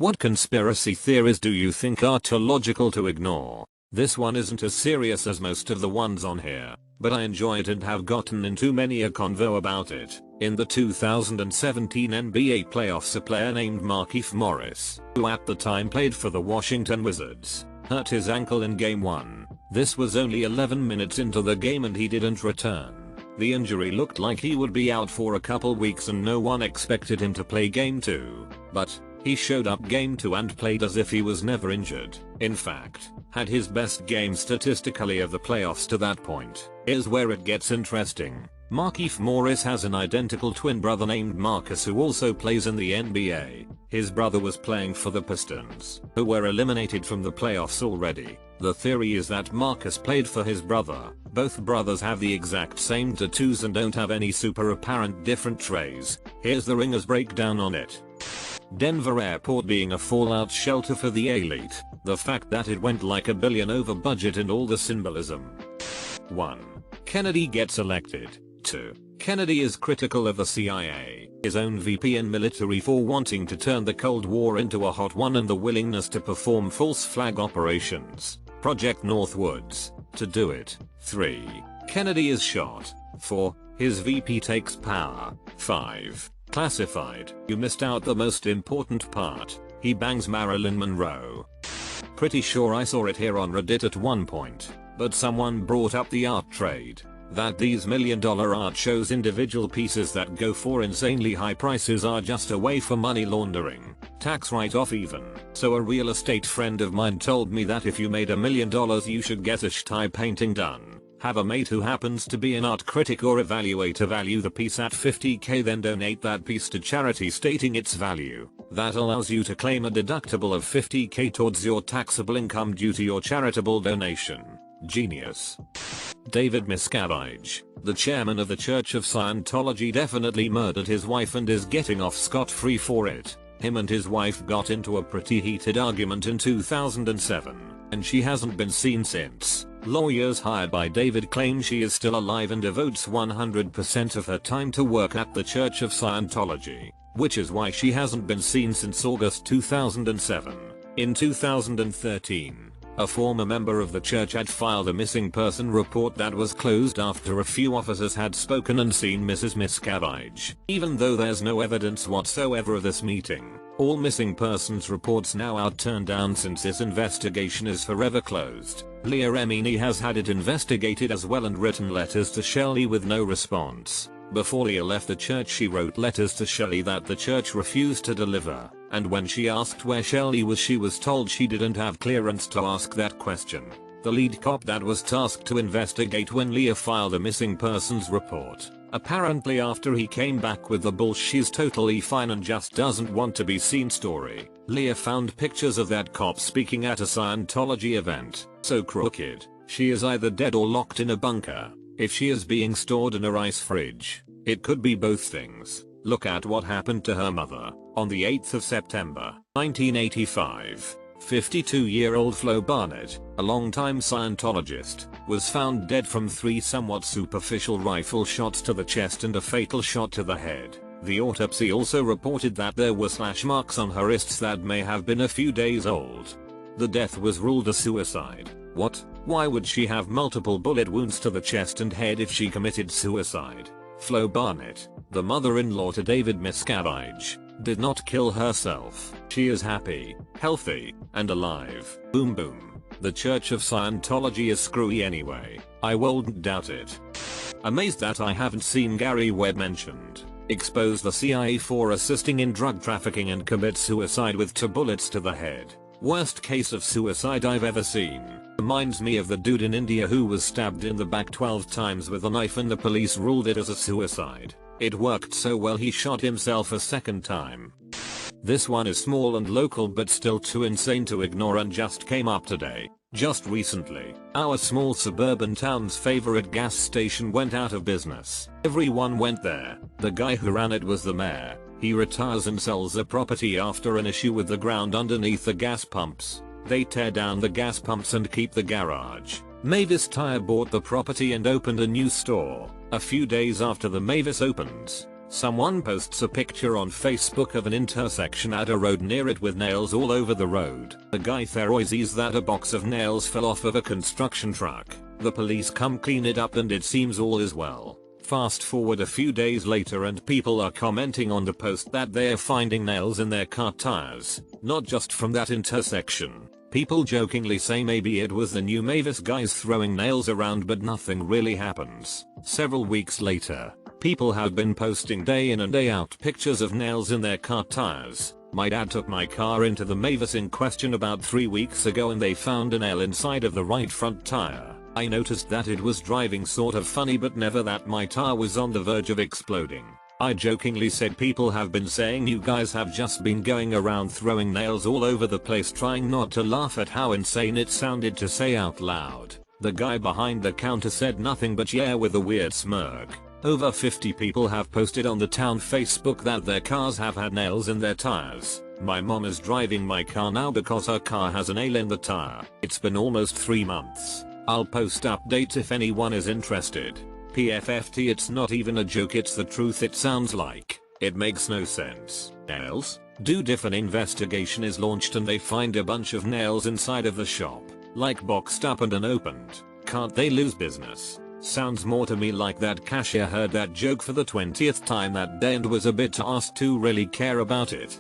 What conspiracy theories do you think are too logical to ignore? This one isn't as serious as most of the ones on here, but I enjoy it and have gotten into many a convo about it. In the 2017 NBA playoffs, a player named Markieff Morris, who at the time played for the Washington Wizards, hurt his ankle in Game 1. This was only 11 minutes into the game and he didn't return. The injury looked like he would be out for a couple weeks and no one expected him to play Game 2. But he showed up Game 2 and played as if he was never injured. In fact, had his best game statistically of the playoffs to that point. Here's where it gets interesting. Markieff Morris has an identical twin brother named Marcus who also plays in the NBA. His brother was playing for the Pistons, who were eliminated from the playoffs already. The theory is that Marcus played for his brother. Both brothers have the exact same tattoos and don't have any super apparent different traits. Here's the Ringer's breakdown on it. Denver Airport being a fallout shelter for the elite. The fact that it went like $1 billion over budget and all the symbolism. 1. Kennedy gets elected. 2. Kennedy is critical of the CIA, his own VP and military for wanting to turn the Cold War into a hot one and the willingness to perform false flag operations, Project Northwoods, to do it. 3. Kennedy is shot. 4. His VP takes power. 5. Classified. You missed out the most important part. He bangs Marilyn Monroe. Pretty sure I saw it here on Reddit at one point, but someone brought up the art trade. That these $1 million art shows individual pieces that go for insanely high prices are just a way for money laundering, tax write-off even. So a real estate friend of mine told me that if you made $1 million you should get a Shtai painting done. Have a mate who happens to be an art critic or evaluator value the piece at $50,000, then donate that piece to charity stating its value. That allows you to claim a deductible of $50,000 towards your taxable income due to your charitable donation. Genius. David Miscavige, the chairman of the Church of Scientology, definitely murdered his wife and is getting off scot-free for it. Him and his wife got into a pretty heated argument in 2007, and she hasn't been seen since. Lawyers hired by David claim she is still alive and devotes 100% of her time to work at the Church of Scientology, which is why she hasn't been seen since August 2007. In 2013, a former member of the church had filed a missing person report that was closed after a few officers had spoken and seen Mrs. Miscavige. Even though there's no evidence whatsoever of this meeting, all missing persons reports now are turned down since this investigation is forever closed. Leah Remini has had it investigated as well and written letters to Shelley with no response. Before Leah left the church she wrote letters to Shelley that the church refused to deliver, and when she asked where Shelley was she was told she didn't have clearance to ask that question. The lead cop that was tasked to investigate when Leah filed a missing persons report, apparently after he came back with the bull she's totally fine and just doesn't want to be seen story. Leah found pictures of that cop speaking at a Scientology event. So crooked, she is either dead or locked in a bunker. If she is being stored in a ice fridge, it could be both things. Look at what happened to her mother. On the 8th of September, 1985, 52-year-old Flo Barnett, a longtime Scientologist, was found dead from 3 somewhat superficial rifle shots to the chest and a fatal shot to the head. The autopsy also reported that there were slash marks on her wrists that may have been a few days old. The death was ruled a suicide. What? Why would she have multiple bullet wounds to the chest and head if she committed suicide? Flo Barnett, the mother-in-law to David Miscavige, did not kill herself. She is happy, healthy, and alive. Boom boom. The Church of Scientology is screwy anyway. I wouldn't doubt it. Amazed that I haven't seen Gary Webb mentioned. Expose the CIA for assisting in drug trafficking and commit suicide with 2 bullets to the head. Worst case of suicide I've ever seen. Reminds me of the dude in India who was stabbed in the back 12 times with a knife and the police ruled it as a suicide. It worked so well he shot himself a second time. This one is small and local but still too insane to ignore and just came up today. Just recently, our small suburban town's favorite gas station went out of business. Everyone went there. The guy who ran it was the mayor. He retires and sells the property after an issue with the ground underneath the gas pumps. They tear down the gas pumps and keep the garage. Mavis Tire bought the property and opened a new store. A few days after the Mavis opens, Someone posts a picture on Facebook of an intersection at a road near it with nails all over the road. The guy theorizes that a box of nails fell off of a construction truck. The police come clean it up and it seems all is well. Fast forward a few days later and people are commenting on the post that they are finding nails in their car tires, not just from that intersection. People jokingly say maybe it was the new Mavis guys throwing nails around, but nothing really happens. Several weeks later, people have been posting day in and day out pictures of nails in their car tires. My dad took my car into the Mavis in question about 3 weeks ago and they found a nail inside of the right front tire. I noticed that it was driving sort of funny, but never that my tire was on the verge of exploding. I jokingly said people have been saying you guys have just been going around throwing nails all over the place, trying not to laugh at how insane it sounded to say out loud. The guy behind the counter said nothing but yeah with a weird smirk. Over 50 people have posted on the town Facebook that their cars have had nails in their tires. My mom is driving my car now because her car has a nail in the tire. It's been almost 3 months. I'll post updates if anyone is interested. PFFT, it's not even a joke, it's the truth. It sounds like it makes no sense. Nails? Dude, if an investigation is launched and they find a bunch of nails inside of the shop, like boxed up and unopened, can't they lose business? Sounds more to me like that cashier heard that joke for the 20th time that day and was a bit asked to really care about it.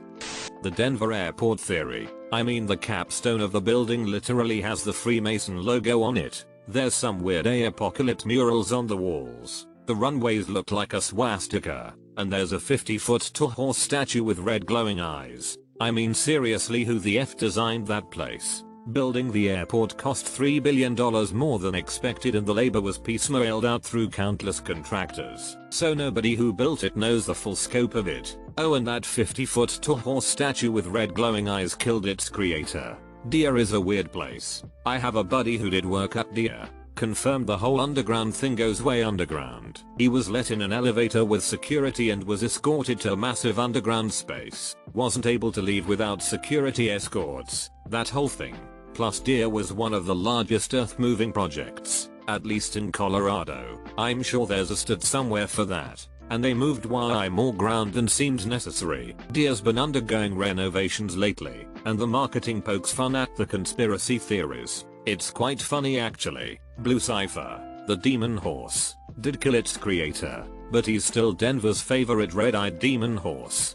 The Denver airport theory. I mean, the capstone of the building literally has the Freemason logo on it. There's some weird apocalypse murals on the walls. The runways look like a swastika. And there's a 50-foot tall horse statue with red glowing eyes. I mean, seriously, who the F designed that place? Building the airport cost $3 billion more than expected and the labor was piecemealed out through countless contractors. So nobody who built it knows the full scope of it. Oh, and that 50-foot tall horse statue with red glowing eyes killed its creator. Deer is a weird place. I have a buddy who did work at Deer. Confirmed the whole underground thing goes way underground. He was let in an elevator with security and was escorted to a massive underground space. Wasn't able to leave without security escorts. That whole thing. Plus Deer was one of the largest earth moving projects, at least in Colorado. I'm sure there's a stat somewhere for that. And they moved way more ground than seemed necessary. Deer's been undergoing renovations lately, and the marketing pokes fun at the conspiracy theories. It's quite funny actually. Blue Cipher, the demon horse, did kill its creator, but he's still Denver's favorite red-eyed demon horse.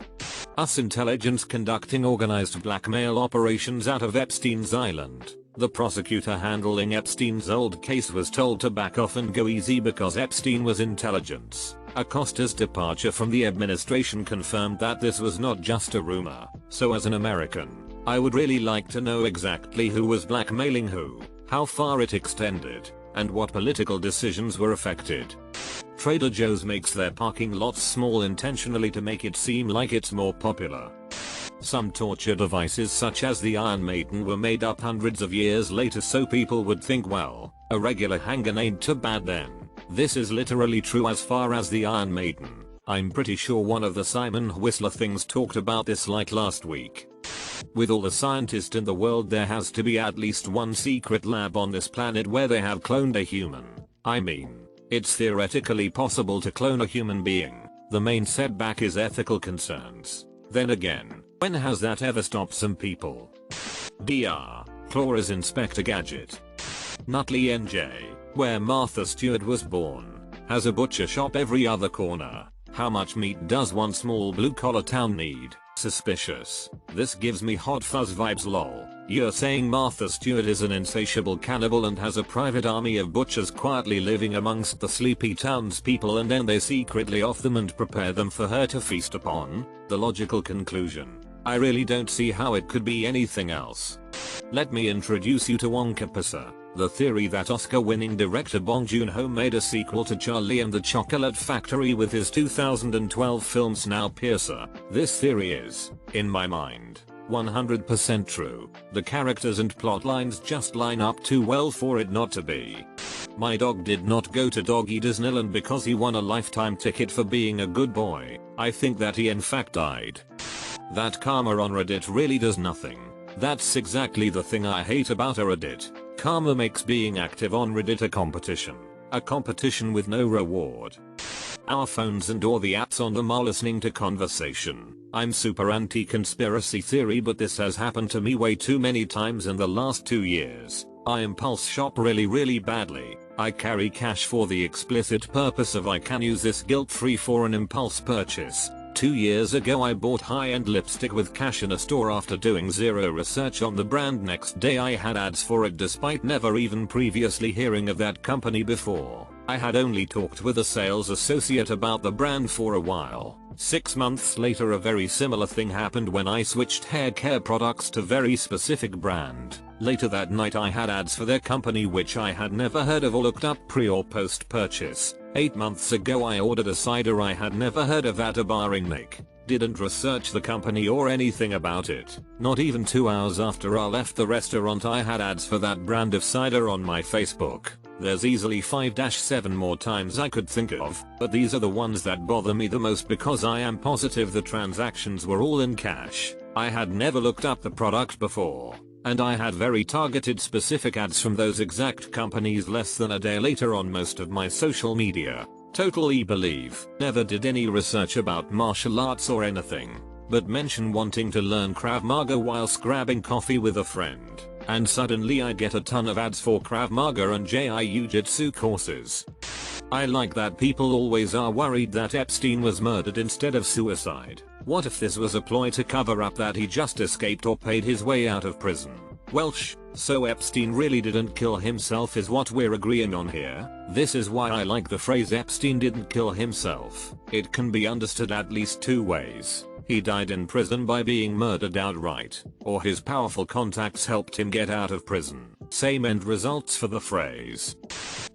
US intelligence conducting organized blackmail operations out of Epstein's Island. The prosecutor handling Epstein's old case was told to back off and go easy because Epstein was intelligence. Acosta's departure from the administration confirmed that this was not just a rumor. So as an American, I would really like to know exactly who was blackmailing who, how far it extended, and what political decisions were affected. Trader Joe's makes their parking lots small intentionally to make it seem like it's more popular. Some torture devices such as the Iron Maiden were made up hundreds of years later so people would think, well, a regular hanger ain't too bad then. This is literally true as far as the Iron Maiden. I'm pretty sure one of the Simon Whistler things talked about this like last week. With all the scientists in the world, there has to be at least one secret lab on this planet where they have cloned a human. I mean, it's theoretically possible to clone a human being. The main setback is ethical concerns. Then again, when has that ever stopped some people? Dr. Clara's Inspector Gadget. Nutley NJ, where Martha Stewart was born, has a butcher shop every other corner. How much meat does one small blue-collar town need? Suspicious. This gives me hot fuzz vibes lol. You're saying Martha Stewart is an insatiable cannibal and has a private army of butchers quietly living amongst the sleepy townspeople and then they secretly off them and prepare them for her to feast upon? The logical conclusion. I really don't see how it could be anything else. Let me introduce you to Wonkapisa. The theory that Oscar-winning director Bong Joon-ho made a sequel to Charlie and the Chocolate Factory with his 2012 film Snowpiercer. This theory is, in my mind, 100% true. The characters and plot lines just line up too well for it not to be. My dog did not go to Doggy Disneyland because he won a lifetime ticket for being a good boy. I think that he in fact died. That karma on Reddit really does nothing. That's exactly the thing I hate about Reddit. Karma makes being active on Reddit a competition. A competition with no reward. Our phones and all the apps on them are listening to conversation. I'm super anti-conspiracy theory, but this has happened to me way too many times in the last 2 years. I impulse shop really badly. I carry cash for the explicit purpose of I can use this guilt-free for an impulse purchase. 2 years ago I bought high-end lipstick with cash in a store after doing zero research on the brand. Next day I had ads for it despite never even previously hearing of that company before. I had only talked with a sales associate about the brand for a while. 6 months later a very similar thing happened when I switched hair care products to very specific brand. Later that night I had ads for their company which I had never heard of or looked up pre or post purchase. 8 months ago I ordered a cider I had never heard of at a bar in Nick. Didn't research the company or anything about it. Not even 2 hours after I left the restaurant I had ads for that brand of cider on my Facebook. There's easily 5-7 more times I could think of, but these are the ones that bother me the most because I am positive the transactions were all in cash. I had never looked up the product before, and I had very targeted specific ads from those exact companies less than a day later on most of my social media. Totally believe. Never did any research about martial arts or anything, but mention wanting to learn Krav Maga whilst grabbing coffee with a friend. And suddenly I get a ton of ads for Krav Maga and Jiu-Jitsu courses. I like that people always are worried that Epstein was murdered instead of suicide. What if this was a ploy to cover up that he just escaped or paid his way out of prison? Welsh, so Epstein really didn't kill himself is what we're agreeing on here. This is why I like the phrase Epstein didn't kill himself. It can be understood at least 2 ways. He died in prison by being murdered outright, or his powerful contacts helped him get out of prison. Same end results for the phrase.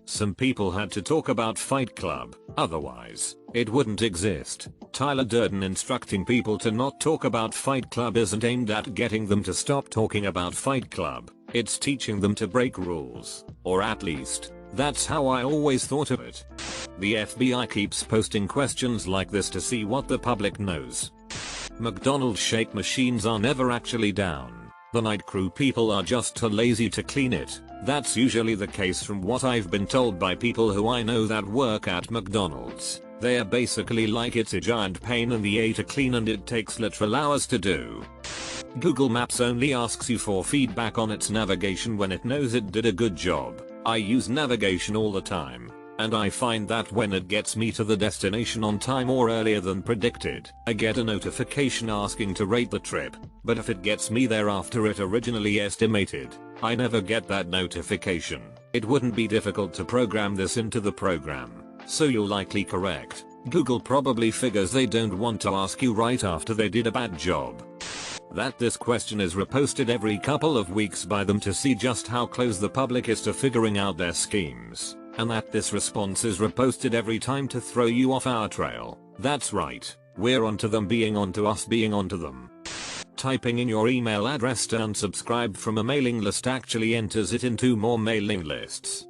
Some people had to talk about Fight Club, otherwise, it wouldn't exist. Tyler Durden instructing people to not talk about Fight Club isn't aimed at getting them to stop talking about Fight Club, it's teaching them to break rules. Or at least, that's how I always thought of it. The FBI keeps posting questions like this to see what the public knows. McDonald's shake machines are never actually down. The night crew people are just too lazy to clean it. That's usually the case from what I've been told by people who I know that work at McDonald's. They are basically like it's a giant pain in the A to clean and it takes literal hours to do. Google Maps only asks you for feedback on its navigation when it knows it did a good job. I use navigation all the time, and I find that when it gets me to the destination on time or earlier than predicted, I get a notification asking to rate the trip, but if it gets me there after it originally estimated, I never get that notification. It wouldn't be difficult to program this into the program, so you're likely correct. Google probably figures they don't want to ask you right after they did a bad job. That this question is reposted every couple of weeks by them to see just how close the public is to figuring out their schemes. And that this response is reposted every time to throw you off our trail. That's right, we're onto them being onto us being onto them. Typing in your email address to unsubscribe from a mailing list actually enters it into more mailing lists.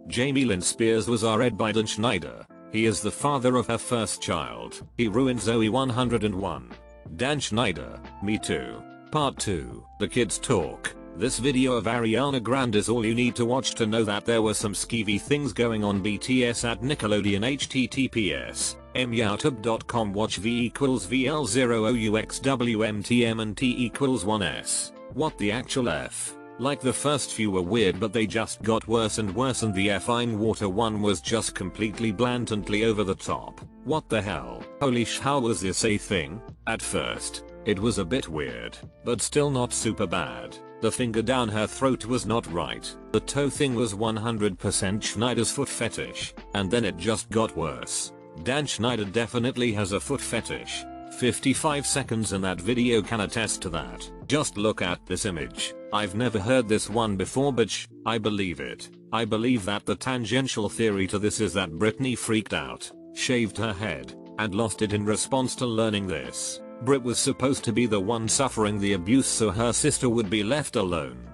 Jamie Lynn Spears was read by Dan Schneider. He is the father of her first child. He ruined Zoe 101. Dan Schneider, Me Too. Part 2, The Kids Talk. This video of Ariana Grande is all you need to watch to know that there were some skeevy things going on BTS at Nickelodeon. https myoutube.com watch v equals VL0OUXWMTM and T equals 1S. What the actual F? Like the first few were weird but they just got worse and worse and the Fine Water one was just completely blatantly over the top. What the hell? Holy sh, how was this a thing? At first, it was a bit weird, but still not super bad. The finger down her throat was not right. The toe thing was 100% Schneider's foot fetish, and then it just got worse. Dan Schneider definitely has a foot fetish. 55 seconds in that video can attest to that. Just look at this image. I've never heard this one before but I believe it. I believe that the tangential theory to this is that Britney freaked out, shaved her head, and lost it in response to learning this. Brit was supposed to be the one suffering the abuse so her sister would be left alone.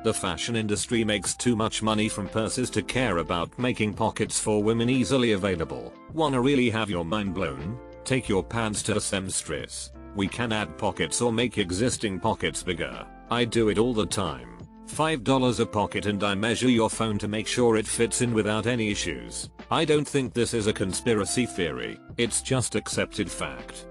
The fashion industry makes too much money from purses to care about making pockets for women easily available. Wanna really have your mind blown? Take your pants to a seamstress. We can add pockets or make existing pockets bigger. I do it all the time. $5 a pocket and I measure your phone to make sure it fits in without any issues. I don't think this is a conspiracy theory, it's just accepted fact.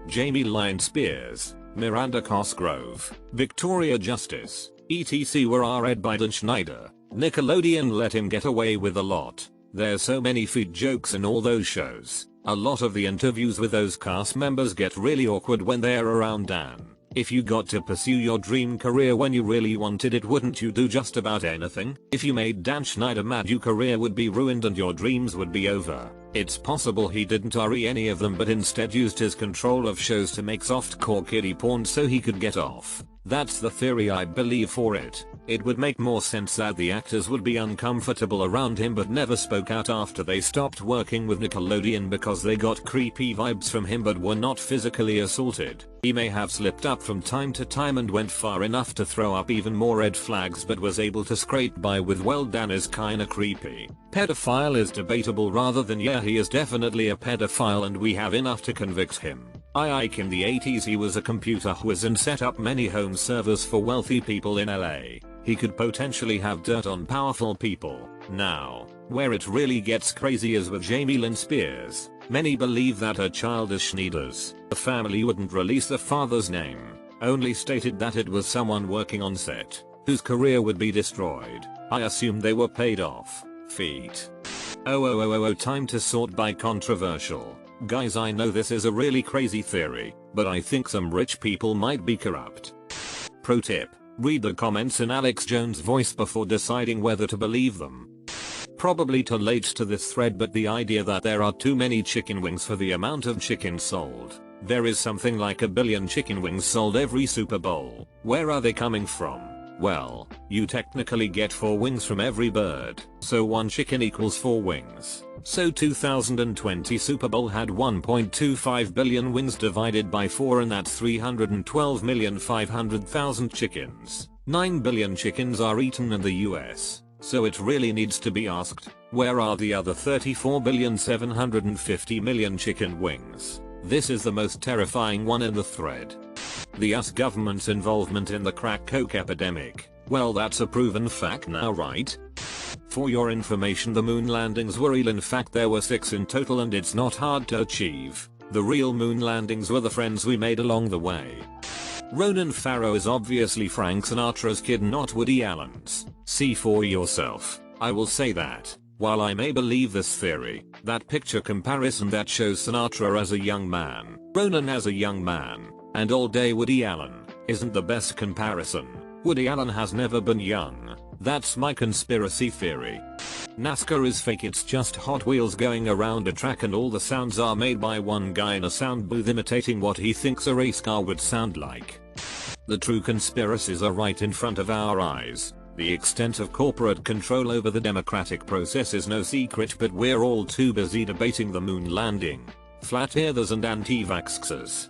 Jamie Lynn Spears, Miranda Cosgrove, Victoria Justice, etc. were read by Dan Schneider. Nickelodeon let him get away with a lot. There's so many feed jokes in all those shows. A lot of the interviews with those cast members get really awkward when they're around Dan. If you got to pursue your dream career when you really wanted it, wouldn't you do just about anything? If you made Dan Schneider mad, your career would be ruined and your dreams would be over. It's possible he didn't RE any of them but instead used his control of shows to make softcore kiddie porn so he could get off. That's the theory I believe for it. It would make more sense that the actors would be uncomfortable around him but never spoke out after they stopped working with Nickelodeon because they got creepy vibes from him but were not physically assaulted. He may have slipped up from time to time and went far enough to throw up even more red flags but was able to scrape by with, well, Dan is kinda creepy. Pedophile is debatable rather than yeah, he is definitely a pedophile and we have enough to convict him. In the 80s he was a computer whiz and set up many home servers for wealthy people in LA. He could potentially have dirt on powerful people. Now, where it really gets crazy is with Jamie Lynn Spears. Many believe that her child is Schneider's. The family wouldn't release the father's name, only stated that it was someone working on set, whose career would be destroyed. I assume they were paid off. Feet. Time to sort by controversial. Guys, I know this is a really crazy theory, but I think some rich people might be corrupt. Pro tip. Read the comments in Alex Jones' voice before deciding whether to believe them. Probably too late to this thread, but the idea that there are too many chicken wings for the amount of chicken sold. There is something like 1 billion chicken wings sold every Super Bowl. Where are they coming from? Well, you technically get 4 wings from every bird, so 1 chicken equals 4 wings. So 2020 Super Bowl had 1.25 billion wings divided by 4 and that's 312,500,000 chickens. 9 billion chickens are eaten in the US. So it really needs to be asked, where are the other 34,750,000,000 chicken wings? This is the most terrifying one in the thread. The US government's involvement in the crack coke epidemic. Well, that's a proven fact now, right? For your information, the moon landings were real. In fact, there were 6 in total and it's not hard to achieve. The real moon landings were the friends we made along the way. Ronan Farrow is obviously Frank Sinatra's kid, not Woody Allen's. See for yourself. I will say that, while I may believe this theory, that picture comparison that shows Sinatra as a young man, Ronan as a young man, and all day Woody Allen, isn't the best comparison. Woody Allen has never been young. That's my conspiracy theory. Nascar is fake. It's just Hot Wheels going around a track and all the sounds are made by one guy in a sound booth imitating what he thinks a race car would sound like. The true conspiracies are right in front of our eyes. The extent of corporate control over the democratic process is no secret, but we're all too busy debating the moon landing, flat earthers and anti-vaxxers.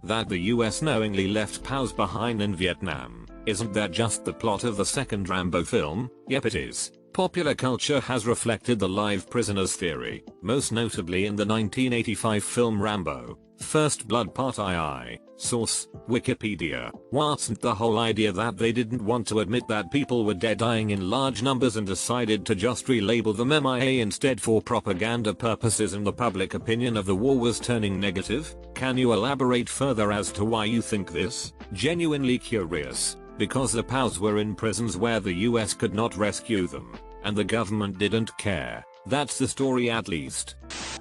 That the US knowingly left POWs behind in Vietnam. Isn't that just the plot of the second Rambo film? Yep, it is. Popular culture has reflected the live prisoners theory, most notably in the 1985 film Rambo, First Blood Part II. Source, Wikipedia. Wasn't the whole idea that they didn't want to admit that people were dead, dying in large numbers, and decided to just relabel them MIA instead for propaganda purposes, and the public opinion of the war was turning negative? Can you elaborate further as to why you think this? Genuinely curious. Because the POWs were in prisons where the US could not rescue them, and the government didn't care. That's the story, at least.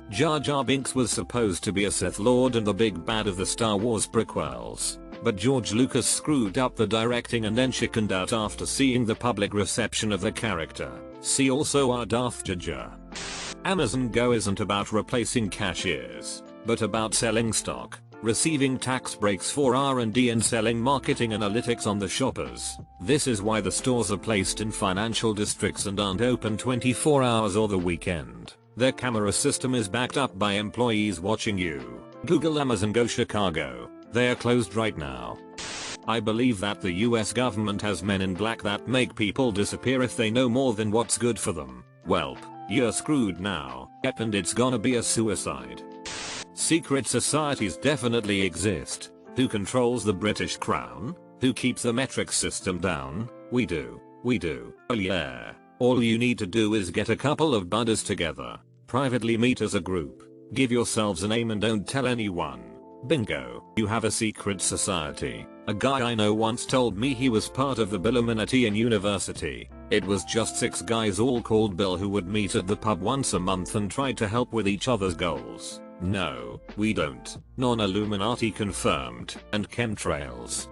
Jar Jar Binks was supposed to be a Sith Lord and the big bad of the Star Wars prequels, but George Lucas screwed up the directing and then chickened out after seeing the public reception of the character. See also our Darth Jar Jar. Amazon Go isn't about replacing cashiers, but about selling stock, receiving tax breaks for R&D and selling marketing analytics on the shoppers. This is why the stores are placed in financial districts and aren't open 24 hours or the weekend. Their camera system is backed up by employees watching you. Google Amazon Go Chicago. They are closed right now. I believe that the US government has men in black that make people disappear if they know more than what's good for them. Welp, you're screwed now. Yep, and it's gonna be a suicide. Secret societies definitely exist. Who controls the British Crown? Who keeps the metric system down? We do. Oh yeah. All you need to do is get a couple of buddies together, privately meet as a group. Give yourselves a name and don't tell anyone. Bingo, you have a secret society. A guy I know once told me he was part of the Billuminati in university. It was just 6 guys all called Bill who would meet at the pub once a month and tried to help with each other's goals. No, we don't. Non-Illuminati confirmed. And chemtrails.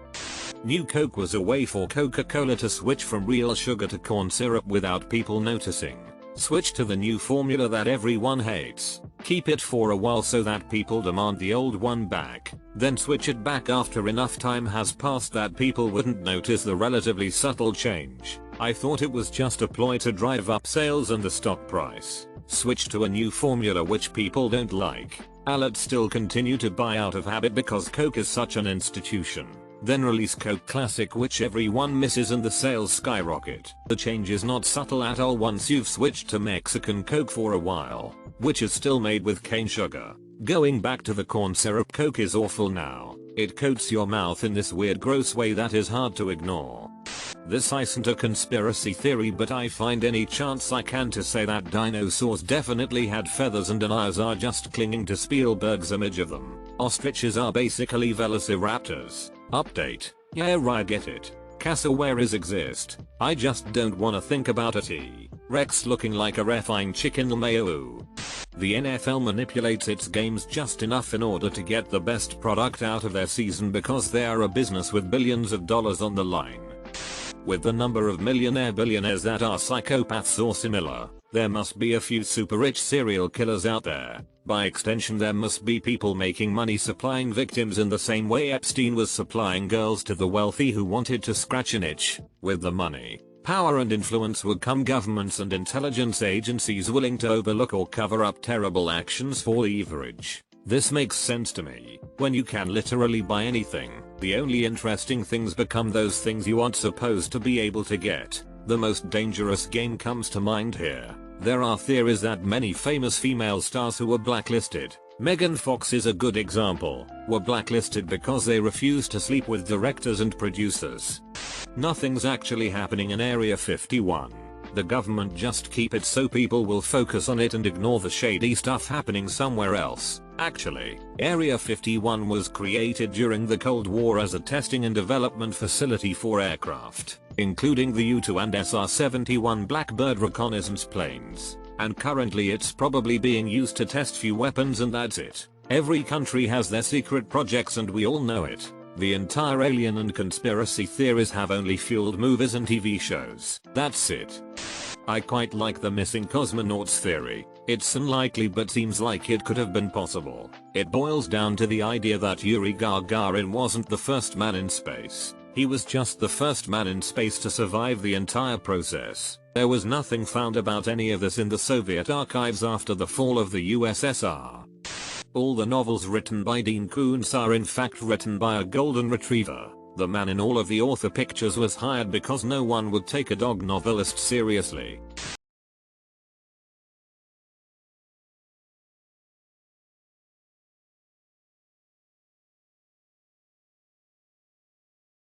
New Coke was a way for Coca-Cola to switch from real sugar to corn syrup without people noticing. Switch to the new formula that everyone hates. Keep it for a while so that people demand the old one back. Then switch it back after enough time has passed that people wouldn't notice the relatively subtle change. I thought it was just a ploy to drive up sales and the stock price. Switch to a new formula which people don't like. Outlets still continue to buy out of habit because Coke is such an institution. Then release Coke Classic which everyone misses and the sales skyrocket. The change is not subtle at all once you've switched to Mexican Coke for a while, which is still made with cane sugar. Going back to the corn syrup Coke is awful now. It coats your mouth in this weird gross way that is hard to ignore. This isn't a conspiracy theory but I find any chance I can to say that dinosaurs definitely had feathers and deniers are just clinging to Spielberg's image of them. Ostriches are basically velociraptors. Update. Yeah right, get it. Cassowaries exist. I just don't wanna think about a T-Rex looking like a refine chicken mayo. The NFL manipulates its games just enough in order to get the best product out of their season because they are a business with billions of dollars on the line. With the number of billionaires that are psychopaths or similar, there must be a few super rich serial killers out there. By extension there must be people making money supplying victims in the same way Epstein was supplying girls to the wealthy who wanted to scratch an itch. With the money, power and influence would come governments and intelligence agencies willing to overlook or cover up terrible actions for leverage. This makes sense to me. When you can literally buy anything, the only interesting things become those things you aren't supposed to be able to get. The most dangerous game comes to mind here. There are theories that many famous female stars who were blacklisted, Megan Fox is a good example, were blacklisted because they refused to sleep with directors and producers. Nothing's actually happening in Area 51. The government just keep it so people will focus on it and ignore the shady stuff happening somewhere else. Actually, Area 51 was created during the Cold War as a testing and development facility for aircraft, including the U-2 and SR-71 Blackbird reconnaissance planes, and currently it's probably being used to test few weapons and that's it. Every country has their secret projects and we all know it. The entire alien and conspiracy theories have only fueled movies and TV shows. That's it. I quite like the missing cosmonauts theory. It's unlikely but seems like it could have been possible. It boils down to the idea that Yuri Gagarin wasn't the first man in space. He was just the first man in space to survive the entire process. There was nothing found about any of this in the Soviet archives after the fall of the USSR. All the novels written by Dean Koontz are in fact written by a golden retriever. The man in all of the author pictures was hired because no one would take a dog novelist seriously.